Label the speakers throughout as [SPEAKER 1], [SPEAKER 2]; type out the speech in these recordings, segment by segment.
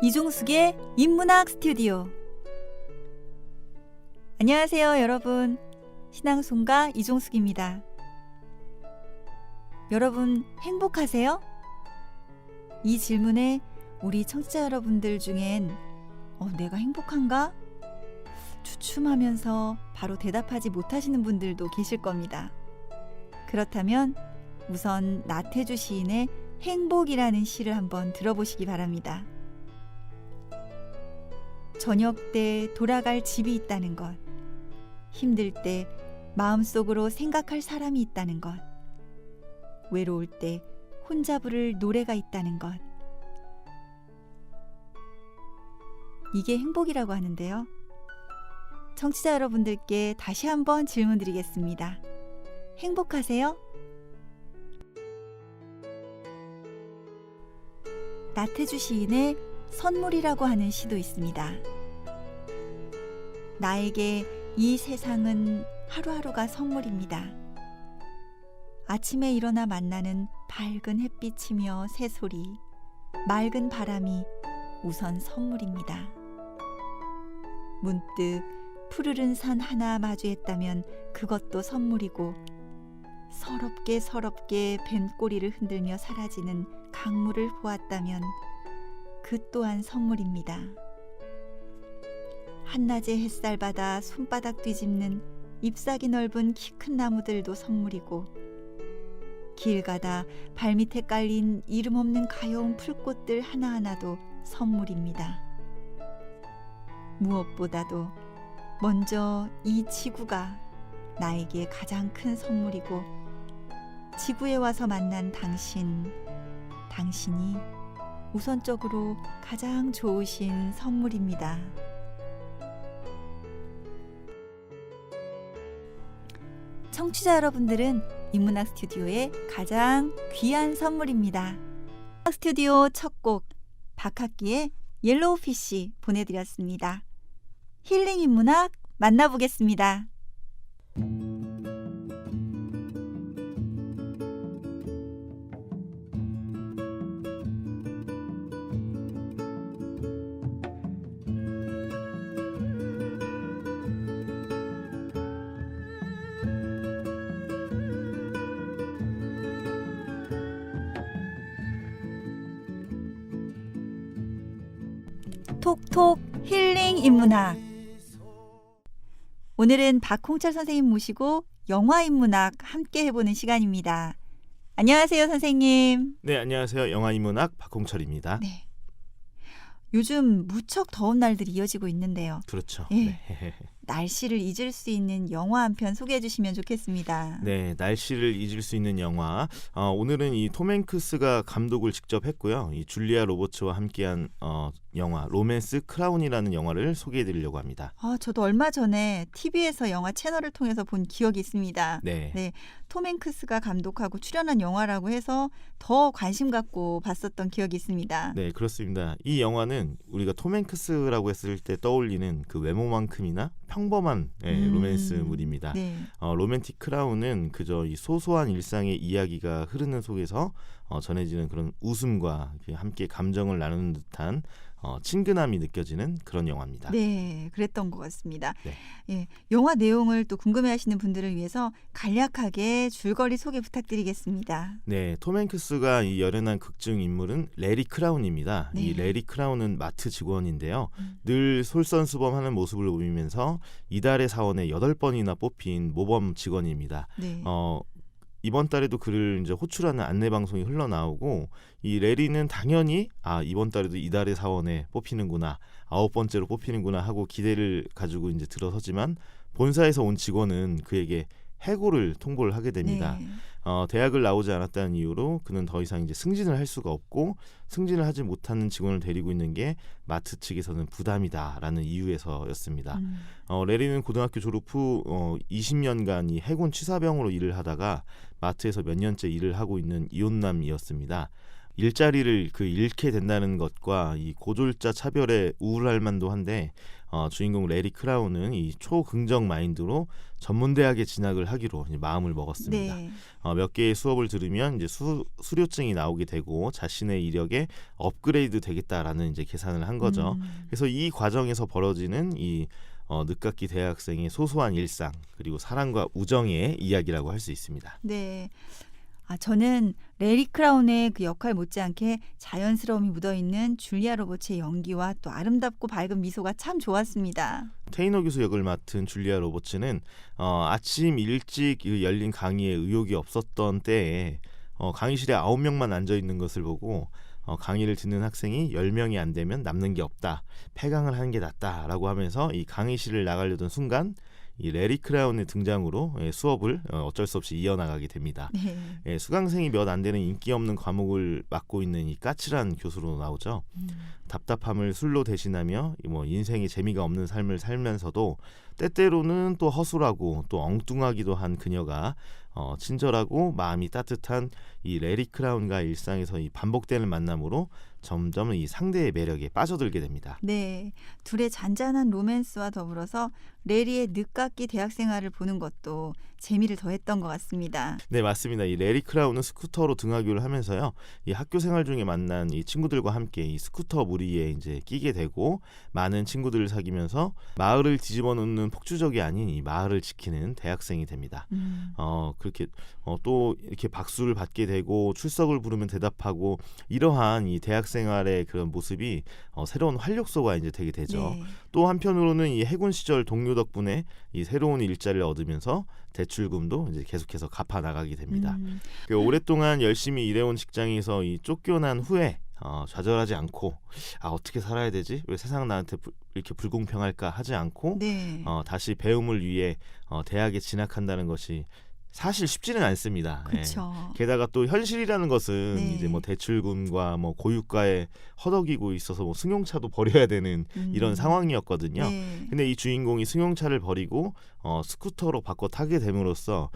[SPEAKER 1] 이종숙의 인문학 스튜디오. 안녕하세요, 여러분. 신앙송가 이종숙입니다. 여러분 행복하세요? 이 질문에 우리 청취자 여러분들 중엔 내가 행복한가? 주춤하면서 바로 대답하지 못하시는 분들도 계실 겁니다. 그렇다면 우선 나태주 시인의 행복이라는 시를 한번 들어보시기 바랍니다. 저녁 때 돌아갈 집이 있다는 것, 힘들 때 마음속으로 생각할 사람이 있다는 것, 외로울 때 혼자 부를 노래가 있다는 것. 이게 행복이라고 하는데요. 청취자 여러분들께 다시 한번 질문 드리겠습니다. 행복하세요? 나태주 시인의 선물이라고 하는 시도 있습니다. 나에게 이 세상은 하루하루가 선물입니다. 아침에 일어나 만나는 밝은 햇빛이며 새소리, 맑은 바람이 우선 선물입니다. 문득 푸르른 산 하나 마주했다면 그것도 선물이고, 서럽게 뱀꼬리를 흔들며 사라지는 강물을 보았다면 그 또한 선물입니다. 한낮에 햇살 받아 손바닥 뒤집는 잎사귀 넓은 키 큰 나무들도 선물이고, 길 가다 발밑에 깔린 이름 없는 가여운 풀꽃들 하나하나도 선물입니다. 무엇보다도 먼저 이 지구가 나에게 가장 큰 선물이고, 지구에 와서 만난 당신이 우선적으로 가장 좋으신 선물입니다. 청취자 여러분들은 인문학 스튜디오의 가장 귀한 선물입니다. 스튜디오 첫 곡 박학기의 옐로우피쉬 보내드렸습니다. 힐링 인문학 만나보겠습니다. 톡톡 힐링 인문학. 오늘은 박홍철 선생님 모시고 영화 인문학 함께 해보는 시간입니다. 안녕하세요, 선생님.
[SPEAKER 2] 네, 안녕하세요. 영화 인문학 박홍철입니다.
[SPEAKER 1] 네. 요즘 무척 더운 날들이 이어지고 있는데요.
[SPEAKER 2] 그렇죠.
[SPEAKER 1] 예.
[SPEAKER 2] 네.
[SPEAKER 1] 날씨를 잊을 수 있는 영화 한 편 소개해 주시면 좋겠습니다.
[SPEAKER 2] 네, 날씨를 잊을 수 있는 영화. 오늘은 이 톰 행크스가 감독을 직접 했고요. 이 줄리아 로버츠와 함께한 영화 로맨스 크라운이라는 영화를 소개해 드리려고 합니다.
[SPEAKER 1] 저도 얼마 전에 TV에서 영화 채널을 통해서 본 기억이 있습니다.
[SPEAKER 2] 네.
[SPEAKER 1] 톰 행크스가 감독하고 출연한 영화라고 해서 더 관심 갖고 봤었던 기억이 있습니다.
[SPEAKER 2] 네, 그렇습니다. 이 영화는 우리가 톰 행크스라고 했을 때 떠올리는 그 외모만큼이나 평범한 로맨스물입니다.
[SPEAKER 1] 네.
[SPEAKER 2] 로맨틱 크라운은 그저 이 소소한 일상의 이야기가 흐르는 속에서 전해지는 그런 웃음과 함께 감정을 나누는 듯한 친근함이 느껴지는 그런 영화입니다.
[SPEAKER 1] 네, 그랬던 것 같습니다.
[SPEAKER 2] 네.
[SPEAKER 1] 예, 영화 내용을 또 궁금해하시는 분들을 위해서 간략하게 줄거리 소개 부탁드리겠습니다.
[SPEAKER 2] 네, 톰 행크스가 이 열연한 극중 인물은 레리 크라운입니다.
[SPEAKER 1] 네.
[SPEAKER 2] 이 레리 크라운은 마트 직원인데요. 늘 솔선수범하는 모습을 보이면서 이달의 사원에 8번이나 뽑힌 모범 직원입니다.
[SPEAKER 1] 네.
[SPEAKER 2] 이번 달에도 그를 이제 호출하는 안내 방송이 흘러나오고, 이 레리는 당연히 이번 달에도 이달의 사원에 뽑히는구나, 9번째로 뽑히는구나 하고 기대를 가지고 이제 들어서지만, 본사에서 온 직원은 그에게 해고를 통보를 하게 됩니다.
[SPEAKER 1] 네.
[SPEAKER 2] 대학을 나오지 않았다는 이유로 그는 더 이상 이제 승진을 할 수가 없고, 승진을 하지 못하는 직원을 데리고 있는 게 마트 측에서는 부담이다라는 이유에서였습니다. 레리는 고등학교 졸업 후 20년간 이 해군 취사병으로 일을 하다가 마트에서 몇 년째 일을 하고 있는 이혼남이었습니다. 일자리를 잃게 된다는 것과 이 고졸자 차별에 우울할 만도 한데 주인공 레리 크라운은 이 초긍정 마인드로 전문대학에 진학을 하기로 이제 마음을 먹었습니다.
[SPEAKER 1] 네.
[SPEAKER 2] 몇 개의 수업을 들으면 이제 수료증이 나오게 되고 자신의 이력에 업그레이드 되겠다라는 이제 계산을 한 거죠. 그래서 이 과정에서 벌어지는 이 늦깎이 대학생의 소소한 일상 그리고 사랑과 우정의 이야기라고 할 수 있습니다.
[SPEAKER 1] 네. 저는 레리 크라운의 그 역할 못지않게 자연스러움이 묻어있는 줄리아 로버츠의 연기와 또 아름답고 밝은 미소가 참 좋았습니다.
[SPEAKER 2] 테이너 교수 역을 맡은 줄리아 로버츠는 아침 일찍 열린 강의에 의욕이 없었던 때에 강의실에 9명만 앉아있는 것을 보고 강의를 듣는 학생이 10명이 안 되면 남는 게 없다. 폐강을 하는 게 낫다라고 하면서 이 강의실을 나가려던 순간 이 레리 크라운의 등장으로 수업을 어쩔 수 없이 이어나가게 됩니다.
[SPEAKER 1] 네.
[SPEAKER 2] 수강생이 몇 안 되는 인기 없는 과목을 맡고 있는 이 까칠한 교수로 나오죠. 답답함을 술로 대신하며 인생에 재미가 없는 삶을 살면서도 때때로는 또 허술하고 또 엉뚱하기도 한 그녀가 친절하고 마음이 따뜻한 이 레리 크라운과 일상에서 이 반복되는 만남으로 점점 이 상대의 매력에 빠져들게 됩니다.
[SPEAKER 1] 네, 둘의 잔잔한 로맨스와 더불어서 레리의 늦깎이 대학 생활을 보는 것도 재미를 더했던 것 같습니다.
[SPEAKER 2] 네, 맞습니다. 이 레리 크라운은 스쿠터로 등하교를 하면서요, 이 학교 생활 중에 만난 이 친구들과 함께 이 스쿠터 무리에 이제 끼게 되고 많은 친구들을 사귀면서 마을을 뒤집어 놓는 폭주족이 아닌 이 마을을 지키는 대학생이 됩니다. 그렇게 또 이렇게 박수를 받게 되고 출석을 부르면 대답하고 이러한 이 대학 생활의 그런 모습이 새로운 활력소가 이제 되게 되죠.
[SPEAKER 1] 네.
[SPEAKER 2] 또 한편으로는 이 해군 시절 동료 덕분에 이 새로운 일자리를 얻으면서 대출금도 이제 계속해서 갚아 나가게 됩니다. 오랫동안 열심히 일해온 직장에서 이 쫓겨난 후에 좌절하지 않고 어떻게 살아야 되지? 왜 세상 나한테 이렇게 불공평할까 하지 않고
[SPEAKER 1] 네.
[SPEAKER 2] 다시 배움을 위해 대학에 진학한다는 것이 사실 쉽지는 않습니다.
[SPEAKER 1] 그렇죠.
[SPEAKER 2] 게다가 또 현실이라는 것은
[SPEAKER 1] 네.
[SPEAKER 2] 이제 대출금과 고유가에 허덕이고 있어서 승용차도 버려야 되는 이런 상황이었거든요.
[SPEAKER 1] 네.
[SPEAKER 2] 근데 이 주인공이 승용차를 버리고 스쿠터로 바꿔 타게 됨으로써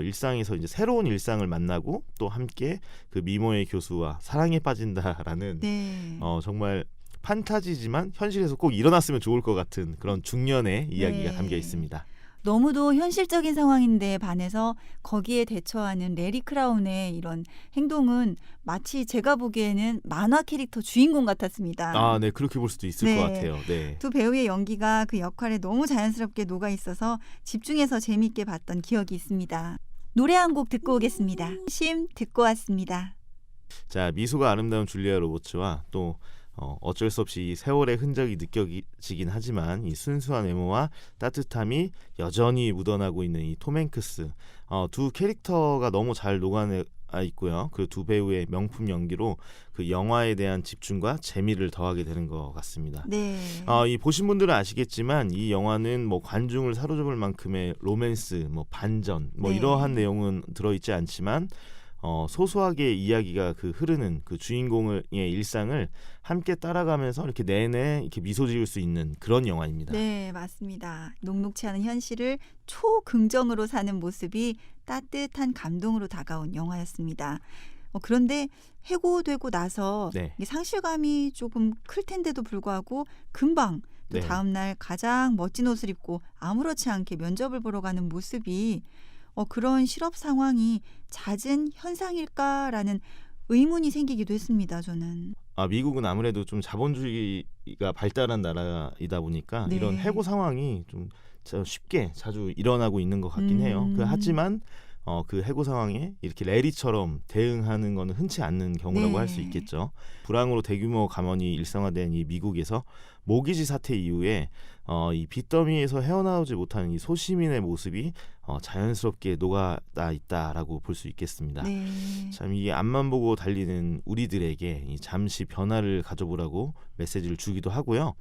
[SPEAKER 2] 일상에서 이제 새로운 일상을 만나고 또 함께 그 미모의 교수와 사랑에 빠진다라는
[SPEAKER 1] 네.
[SPEAKER 2] 정말 판타지지만 현실에서 꼭 일어났으면 좋을 것 같은 그런 중년의 이야기가
[SPEAKER 1] 네.
[SPEAKER 2] 담겨 있습니다.
[SPEAKER 1] 너무도 현실적인 상황인데 반해서 거기에 대처하는 레리 크라운의 이런 행동은 마치 제가 보기에는 만화 캐릭터 주인공 같았습니다.
[SPEAKER 2] 네, 그렇게 볼 수도 있을
[SPEAKER 1] 네.
[SPEAKER 2] 것 같아요. 네.
[SPEAKER 1] 두 배우의 연기가 그 역할에 너무 자연스럽게 녹아 있어서 집중해서 재미있게 봤던 기억이 있습니다. 노래 한 곡 듣고 오겠습니다. 심 듣고 왔습니다.
[SPEAKER 2] 자, 미소가 아름다운 줄리아 로버츠와 또 어쩔 수 없이 이 세월의 흔적이 느껴지긴 하지만 이 순수한 외모와 따뜻함이 여전히 묻어나고 있는 이 톰 행크스, 두 캐릭터가 너무 잘 녹아내 있고요. 그 두 배우의 명품 연기로 그 영화에 대한 집중과 재미를 더하게 되는 것 같습니다.
[SPEAKER 1] 네.
[SPEAKER 2] 이 보신 분들은 아시겠지만 이 영화는 관중을 사로잡을 만큼의 로맨스, 반전,
[SPEAKER 1] 네.
[SPEAKER 2] 이러한 내용은 들어있지 않지만 소소하게 이야기가 흐르는 그 주인공의 일상을 함께 따라가면서 이렇게 내내 이렇게 미소 지을 수 있는 그런 영화입니다.
[SPEAKER 1] 네, 맞습니다. 녹록치 않은 현실을 초긍정으로 사는 모습이 따뜻한 감동으로 다가온 영화였습니다. 그런데 해고되고 나서
[SPEAKER 2] 네.
[SPEAKER 1] 이게 상실감이 조금 클 텐데도 불구하고 금방 또
[SPEAKER 2] 네.
[SPEAKER 1] 다음날 가장 멋진 옷을 입고 아무렇지 않게 면접을 보러 가는 모습이 그런 실업 상황이 잦은 현상일까라는 의문이 생기기도 했습니다. 저는.
[SPEAKER 2] 미국은 아무래도 좀 자본주의가 발달한 나라이다 보니까
[SPEAKER 1] 네.
[SPEAKER 2] 이런 해고 상황이 좀 쉽게 자주 일어나고 있는 것 같긴 해요. 하지만 그 해고 상황에 이렇게 레리처럼 대응하는 것은 흔치 않는 경우라고
[SPEAKER 1] 네.
[SPEAKER 2] 할 수 있겠죠. 불황으로 대규모 감원이 일상화된 이 미국에서 모기지 사태 이후에 이 빚더미에서 헤어나오지 못하는 이 소시민의 모습이 자연스럽게 녹아나 있다라고 볼 수 있겠습니다.
[SPEAKER 1] 네.
[SPEAKER 2] 참 이게 앞만 보고 달리는 우리들에게 이 잠시 변화를 가져보라고 메시지를 주기도 하고요.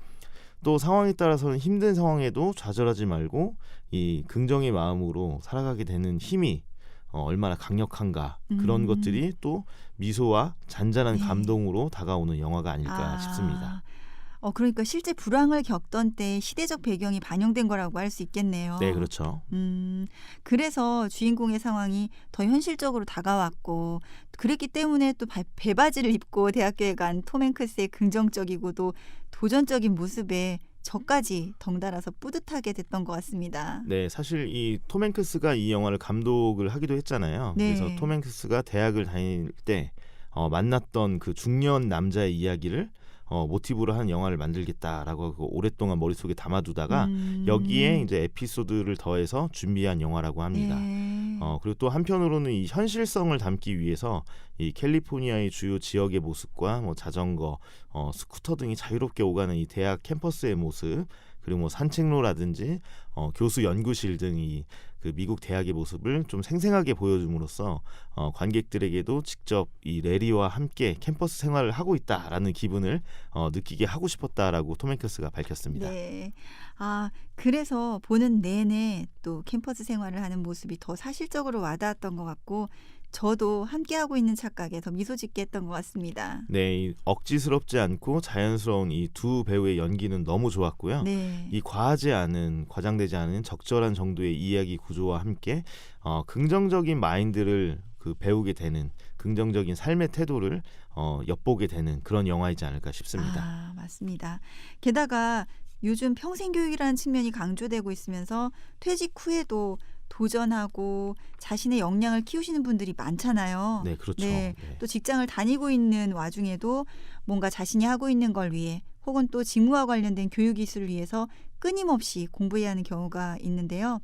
[SPEAKER 2] 또 상황에 따라서는 힘든 상황에도 좌절하지 말고 이 긍정의 마음으로 살아가게 되는 힘이 얼마나 강력한가 그런 것들이 또 미소와 잔잔한
[SPEAKER 1] 네.
[SPEAKER 2] 감동으로 다가오는 영화가 아닐까 싶습니다.
[SPEAKER 1] 그러니까 실제 불황을 겪던 때 시대적 배경이 반영된 거라고 할 수 있겠네요.
[SPEAKER 2] 네, 그렇죠.
[SPEAKER 1] 그래서 주인공의 상황이 더 현실적으로 다가왔고 그랬기 때문에 또 배바지를 입고 대학교에 간 톰 행크스의 긍정적이고도 도전적인 모습에 저까지 덩달아서 뿌듯하게 됐던 것 같습니다.
[SPEAKER 2] 네, 사실 이 톰 행크스가 이 영화를 감독을 하기도 했잖아요.
[SPEAKER 1] 네.
[SPEAKER 2] 그래서 톰 행크스가 대학을 다닐 때 만났던 그 중년 남자의 이야기를 모티브로 한 영화를 만들겠다라고 하고 오랫동안 머릿속에 담아두다가 여기에 이제 에피소드를 더해서 준비한 영화라고 합니다.
[SPEAKER 1] 네.
[SPEAKER 2] 그리고 또 한편으로는 이 현실성을 담기 위해서 이 캘리포니아의 주요 지역의 모습과 뭐 자전거, 스쿠터 등이 자유롭게 오가는 이 대학 캠퍼스의 모습, 그리고 뭐 산책로라든지 교수 연구실 등이 그 미국 대학의 모습을 좀 생생하게 보여줌으로써 관객들에게도 직접 이 레리와 함께 캠퍼스 생활을 하고 있다라는 기분을 느끼게 하고 싶었다라고 톰 행크스가 밝혔습니다.
[SPEAKER 1] 네. 그래서 보는 내내 또 캠퍼스 생활을 하는 모습이 더 사실적으로 와닿았던 것 같고 저도 함께하고 있는 착각에 더 미소 짓게 했던 것 같습니다.
[SPEAKER 2] 네, 이 억지스럽지 않고 자연스러운 이 두 배우의 연기는 너무 좋았고요.
[SPEAKER 1] 네.
[SPEAKER 2] 이 과장되지 않은 적절한 정도의 이야기 구조와 함께 긍정적인 마인드를 그 배우게 되는 긍정적인 삶의 태도를 엿보게 되는 그런 영화이지 않을까 싶습니다.
[SPEAKER 1] 맞습니다. 게다가 요즘 평생교육이라는 측면이 강조되고 있으면서 퇴직 후에도 도전하고 자신의 역량을 키우시는 분들이 많잖아요.
[SPEAKER 2] 네, 그렇죠.
[SPEAKER 1] 네.
[SPEAKER 2] 네.
[SPEAKER 1] 또 직장을 다니고 있는 와중에도 뭔가 자신이 하고 있는 걸 위해 혹은 또 직무와 관련된 교육 기술을 위해서 끊임없이 공부해야 하는 경우가 있는데요.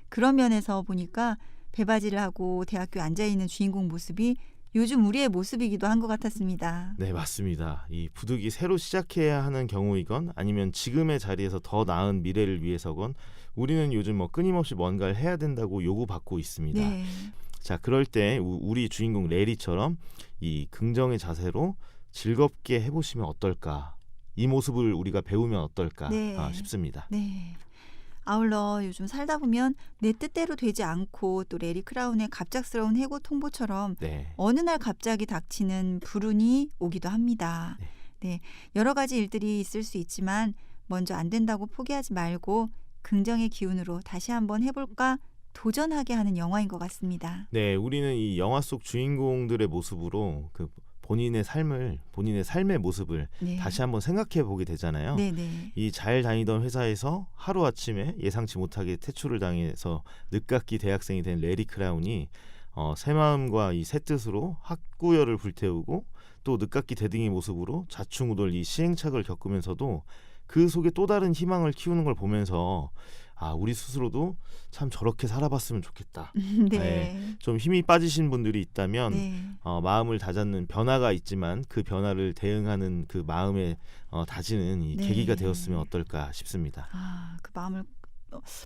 [SPEAKER 1] 그런 면에서 보니까 배바지를 하고 대학교에 앉아있는 주인공 모습이 요즘 우리의 모습이기도 한 것 같았습니다.
[SPEAKER 2] 네, 맞습니다. 이 부득이 새로 시작해야 하는 경우이건 아니면 지금의 자리에서 더 나은 미래를 위해서건 우리는 요즘 끊임없이 뭔가를 해야 된다고 요구받고 있습니다.
[SPEAKER 1] 네.
[SPEAKER 2] 자, 그럴 때 우리 주인공 레리처럼 이 긍정의 자세로 즐겁게 해보시면 어떨까? 이 모습을 우리가 배우면 어떨까
[SPEAKER 1] 네.
[SPEAKER 2] 싶습니다.
[SPEAKER 1] 네. 아울러 요즘 살다 보면 내 뜻대로 되지 않고 또 레리 크라운의 갑작스러운 해고 통보처럼
[SPEAKER 2] 네.
[SPEAKER 1] 어느 날 갑자기 닥치는 불운이 오기도 합니다. 네. 여러 가지 일들이 있을 수 있지만 먼저 안 된다고 포기하지 말고 긍정의 기운으로 다시 한번 해볼까 도전하게 하는 영화인 것 같습니다.
[SPEAKER 2] 네, 우리는 이 영화 속 주인공들의 모습으로 그 본인의 삶의 모습을
[SPEAKER 1] 네.
[SPEAKER 2] 다시 한번 생각해 보게 되잖아요.
[SPEAKER 1] 네네.
[SPEAKER 2] 이 잘 다니던 회사에서 하루아침에 예상치 못하게 퇴출을 당해서 늦깎이 대학생이 된 레리 크라운이 새 마음과 이 새 뜻으로 학구열을 불태우고 또 늦깎이 대등의 모습으로 좌충우돌 이 시행착오를 겪으면서도 그 속에 또 다른 희망을 키우는 걸 보면서 우리 스스로도 참 저렇게 살아봤으면 좋겠다.
[SPEAKER 1] 네.
[SPEAKER 2] 좀 힘이 빠지신 분들이 있다면
[SPEAKER 1] 네.
[SPEAKER 2] 마음을 다잡는 변화가 있지만 그 변화를 대응하는 그 마음에 다지는 이
[SPEAKER 1] 네.
[SPEAKER 2] 계기가 되었으면 어떨까 싶습니다.
[SPEAKER 1] 그 마음을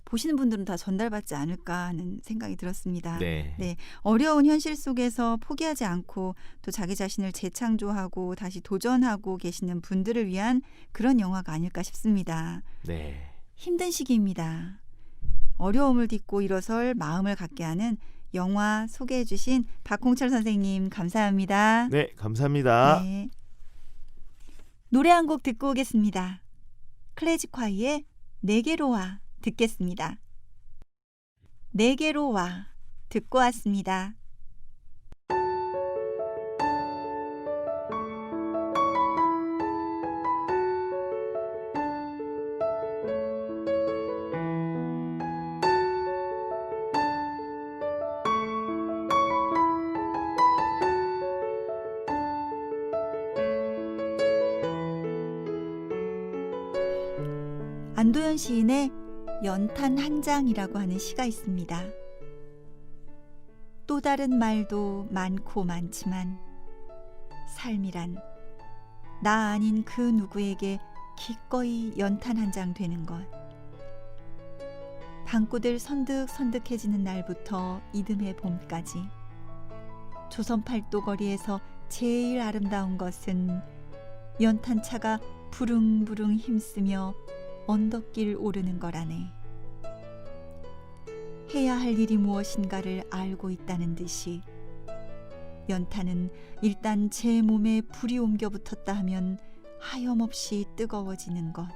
[SPEAKER 1] 보시는 분들은 다 전달받지 않을까 하는 생각이 들었습니다.
[SPEAKER 2] 네.
[SPEAKER 1] 네, 어려운 현실 속에서 포기하지 않고 또 자기 자신을 재창조하고 다시 도전하고 계시는 분들을 위한 그런 영화가 아닐까 싶습니다.
[SPEAKER 2] 네.
[SPEAKER 1] 힘든 시기입니다. 어려움을 딛고 일어설 마음을 갖게 하는 영화 소개해 주신 박홍철 선생님 감사합니다.
[SPEAKER 2] 네, 감사합니다.
[SPEAKER 1] 네. 노래 한 곡 듣고 오겠습니다. 클래식화이의 내게로 와 듣겠습니다. 내게로 와 듣고 왔습니다. 안도현 시인의 연탄 한 장이라고 하는 시가 있습니다. 또 다른 말도 많고 많지만 삶이란 나 아닌 그 누구에게 기꺼이 연탄 한 장 되는 것. 방구들 선득선득해지는 날부터 이듬해 봄까지 조선 팔도 거리에서 제일 아름다운 것은 연탄차가 부릉부릉 힘쓰며 언덕길 오르는 거라네. 해야 할 일이 무엇인가를 알고 있다는 듯이 연탄은 일단 제 몸에 불이 옮겨 붙었다 하면 하염없이 뜨거워지는 것.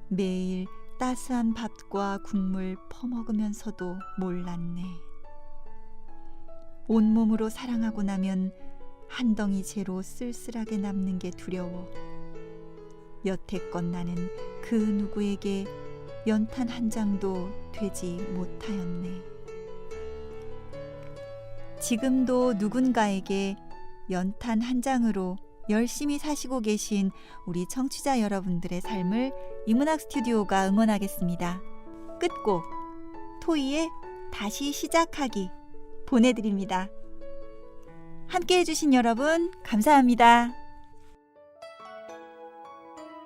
[SPEAKER 1] 매일 따스한 밥과 국물 퍼먹으면서도 몰랐네. 온몸으로 사랑하고 나면 한 덩이 재로 쓸쓸하게 남는 게 두려워 여태껏 나는 그 누구에게 연탄 한 장도 되지 못하였네. 지금도 누군가에게 연탄 한 장으로 열심히 사시고 계신 우리 청취자 여러분들의 삶을 이문학 스튜디오가 응원하겠습니다. 끝곡 토이의 다시 시작하기 보내드립니다. 함께 해주신 여러분 감사합니다.